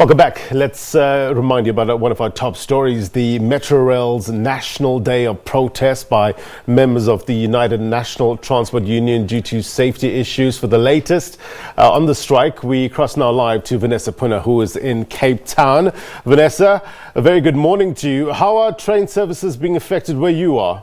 Welcome back. Let's remind you about one of our top stories, the Metrorail's National Day of Protest by members of the United National Transport Union due to safety issues. For the latest on the strike, we cross now live to Vanessa Poonah, who is in Cape Town. Vanessa, a very good morning to you. How are train services being affected where you are?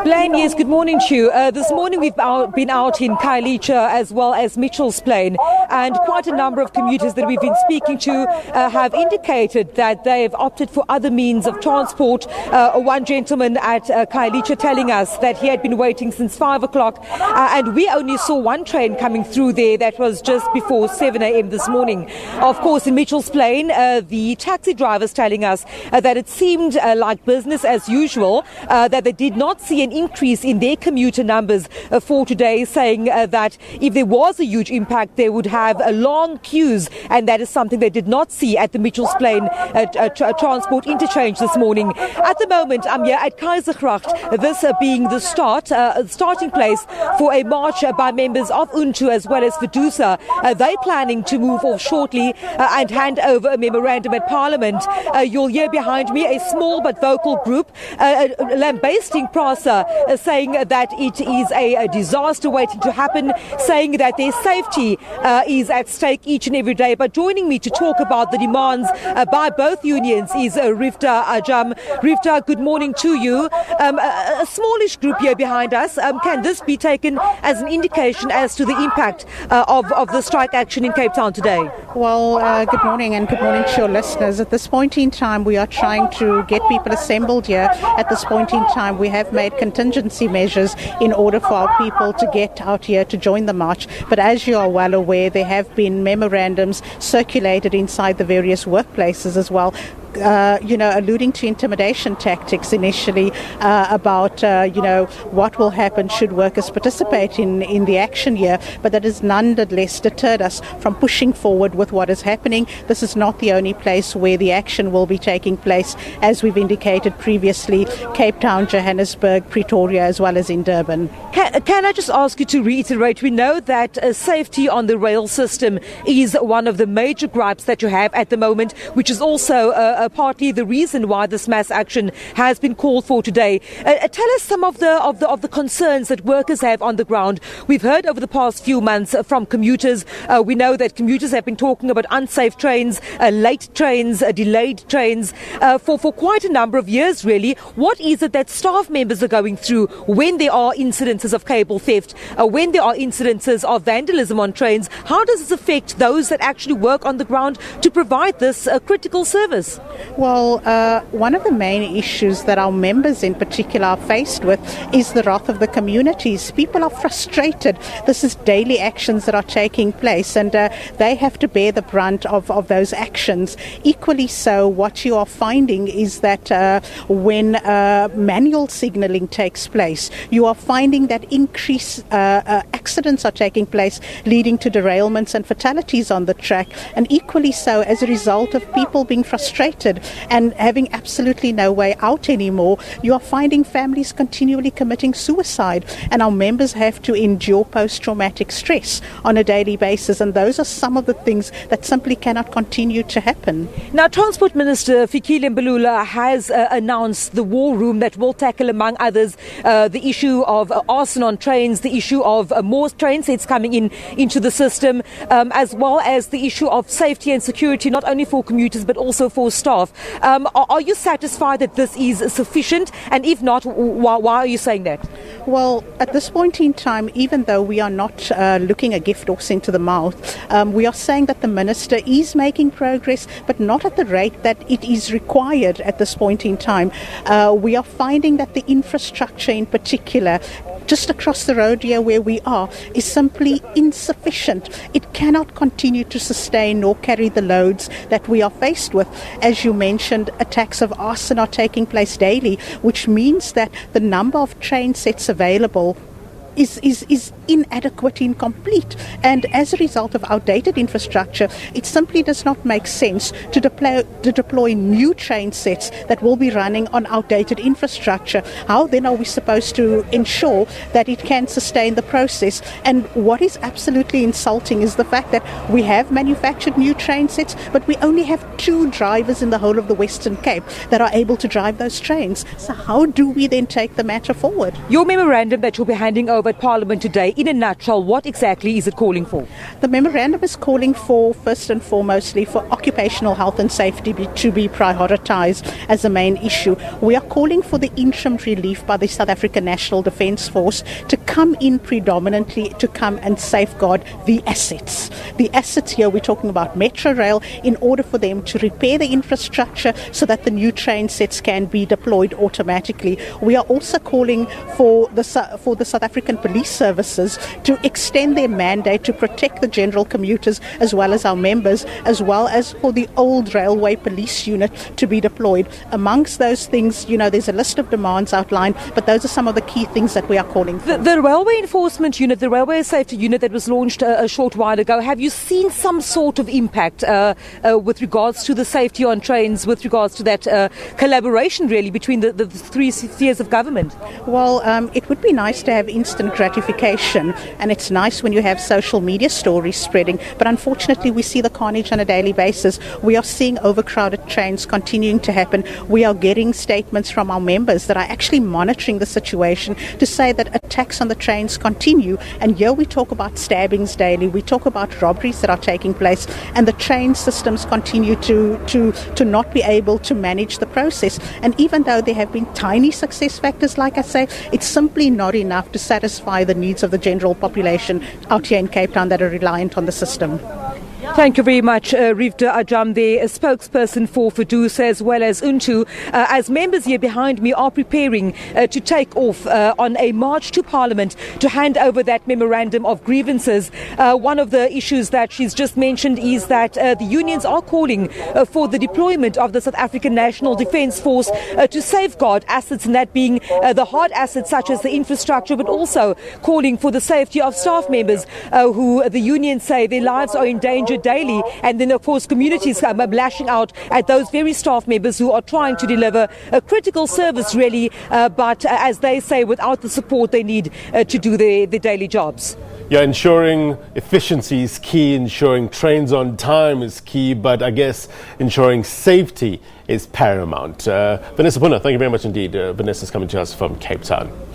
Blaine, yes, good morning to you. This morning we've been out in Khayelitsha as well as Mitchell's Plain, and quite a number of commuters that we've been speaking to have indicated that they have opted for other means of transport. One gentleman at Khayelitsha telling us that he had been waiting since 5 o'clock and we only saw one train coming through there that was just before 7 a.m. this morning. Of course, in Mitchell's Plain, the taxi drivers telling us that it seemed like business as usual, that they did not see an increase in their commuter numbers for today, saying that if there was a huge impact, they would have long queues, and that is something they did not see at the Mitchell's Plain transport interchange this morning. At the moment, I'm here at Khayelitsha, this being the starting place for a march by members of UNTU as well as Vidusa. They're planning to move off shortly and hand over a memorandum at Parliament. You'll hear behind me a small but vocal group lambasting PRASA, saying that it is a disaster waiting to happen, saying that their safety is at stake each and every day. But joining me to talk about the demands by both unions is Rifta Ajam. Rifta, good morning to you. A smallish group here behind us. Can this be taken as an indication as to the impact of the strike action in Cape Town today? Well, good morning, and good morning to your listeners. At this point in time, we are trying to get people assembled here. At this point in time, we have made contingency measures in order for our people to get out here to join the march. But as you are well aware, there have been memorandums circulated inside the various workplaces as well, alluding to intimidation tactics initially about, what will happen should workers participate in the action here. But that has nonetheless deterred us from pushing forward with what is happening. This is not the only place where the action will be taking place. As we've indicated previously, Cape Town, Johannesburg, Pretoria, as well as in Durban. Can I just ask you to reiterate? We know that safety on the rail system is one of the major gripes that you have at the moment, which is also partly the reason why this mass action has been called for today. Tell us some of the concerns that workers have on the ground. We've heard over the past few months from commuters. We know that commuters have been talking about unsafe trains, late trains, delayed trains for quite a number of years, really. What is it that staff members are going through when there are incidences of cable theft, when there are incidences of vandalism on trains? How does this affect those that actually work on the ground to provide this critical service? Well, one of the main issues that our members in particular are faced with is the wrath of the communities. People are frustrated. This is daily actions that are taking place, and they have to bear the brunt of those actions. Equally so, what you are finding is that when manual signalling takes place, you are finding that increased accidents are taking place, leading to derailments and fatalities on the track. And equally so, as a result of people being frustrated and having absolutely no way out anymore, you are finding families continually committing suicide, and our members have to endure post-traumatic stress on a daily basis, and those are some of the things that simply cannot continue to happen. Now, Transport Minister Fikile Mbalula has announced the war room that will tackle, among others, the issue of arson on trains, the issue of more train sets coming into the system, as well as the issue of safety and security, not only for commuters but also for staff. Are you satisfied that this is sufficient? And if not, why are you saying that? Well, at this point in time, even though we are not looking a gift horse into the mouth, we are saying that the minister is making progress, but not at the rate that it is required at this point in time. We are finding that the infrastructure in particular, just across the road here where we are, is simply insufficient. It cannot continue to sustain nor carry the loads that we are faced with. As you mentioned, attacks of arson are taking place daily, which means that the number of train sets available is inadequate, incomplete. And as a result of outdated infrastructure, it simply does not make sense to deploy new train sets that will be running on outdated infrastructure. How then are we supposed to ensure that it can sustain the process? And what is absolutely insulting is the fact that we have manufactured new train sets, but we only have 2 drivers in the whole of the Western Cape that are able to drive those trains. So how do we then take the matter forward? Your memorandum that you'll be handing over at Parliament today, in a nutshell, what exactly is it calling for? The memorandum is calling for, first and foremostly, for occupational health and safety to be prioritised as a main issue. We are calling for the interim relief by the South African National Defence Force to come in predominantly to come and safeguard the assets. The assets here, we're talking about Metrorail, in order for them to repair the infrastructure so that the new train sets can be deployed automatically. We are also calling for the South African police services to extend their mandate to protect the general commuters as well as our members, as well as for the old railway police unit to be deployed. Amongst those things, there's a list of demands outlined, but those are some of the key things that we are calling for. The railway enforcement unit, the railway safety unit that was launched a short while ago, have you seen some sort of impact with regards to the safety on trains, with regards to that collaboration really between the 3 spheres of government? Well, it would be nice to have instant gratification, and it's nice when you have social media stories spreading, but unfortunately we see the carnage on a daily basis. We are seeing overcrowded trains continuing to happen. We are getting statements from our members that are actually monitoring the situation to say that attacks on the trains continue, and here we talk about stabbings daily, we talk about robberies that are taking place, and the train systems continue to not be able to manage the process. And even though there have been tiny success factors, like I say, it's simply not enough to satisfy the needs of the general population out here in Cape Town that are reliant on the system. Thank you very much, Rivda Ajam, a spokesperson for FDUS as well as UNTU. As members here behind me are preparing to take off on a march to Parliament to hand over that memorandum of grievances. One of the issues that she's just mentioned is that the unions are calling for the deployment of the South African National Defence Force to safeguard assets, and that being the hard assets such as the infrastructure, but also calling for the safety of staff members who the unions say their lives are in danger daily, and then of course communities are lashing out at those very staff members who are trying to deliver a critical service really, but as they say, without the support they need to do their daily jobs. Yeah, ensuring efficiency is key, ensuring trains on time is key, but I guess ensuring safety is paramount. Vanessa Poonah, thank you very much indeed. Vanessa's coming to us from Cape Town.